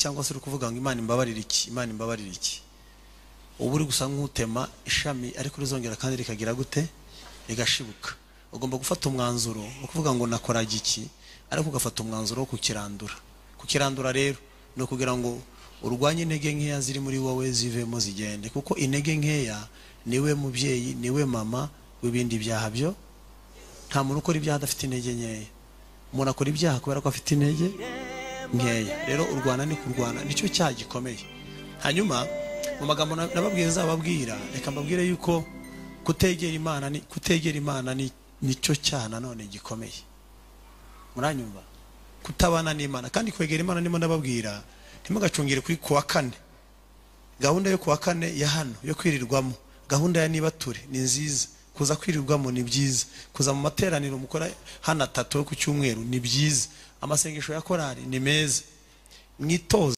cyangwa se uri kuvuga ngo Imana imbabarira iki, Imana imbabarira iki, ubu uri gusa nk'utema ishami ariko rizongera kandi rikagira gute, rigashibuka. Ugomba gufata umwanzuro wo kuvuga ngo nakoraga iki, ariko ugafata umwanzuro wo kukirandura. Kukirandura rero no kugira ngo urwanye intege nkeya ziri muri wowe zivemo zigende, kuko intege nkeya niwe mubyeyi, niwe mama w'ibindi byaha byo. Nta muntu ukora ibyaha adafite intege nkeya. Umuntu akora ibyaha kubera ko afite intege nkeya. Rero urwana ni kurwana, nicyo cyaha gikomeye. Hanyuma mu magambo nababwiriza ababwira, reka mbabwire yuko kutegera Imana ni nicyo cyaha nanone gikomeye. Muranyumva? Kutabana n'Imana. Kandi kwegera Imana ndimo ndababwira, ntimugacungire kuri kuwa kane. Gahunda yo kuwa kane ya hano yo kwirirwamo, gahunda ya nibature ni nziza. Kuza kwirirwamo ni byiza. Kuza mu materaniro mukora hano 3 yo ku cyumweru ni byiza. Amasengesho ya korari ni meza. Mwitoze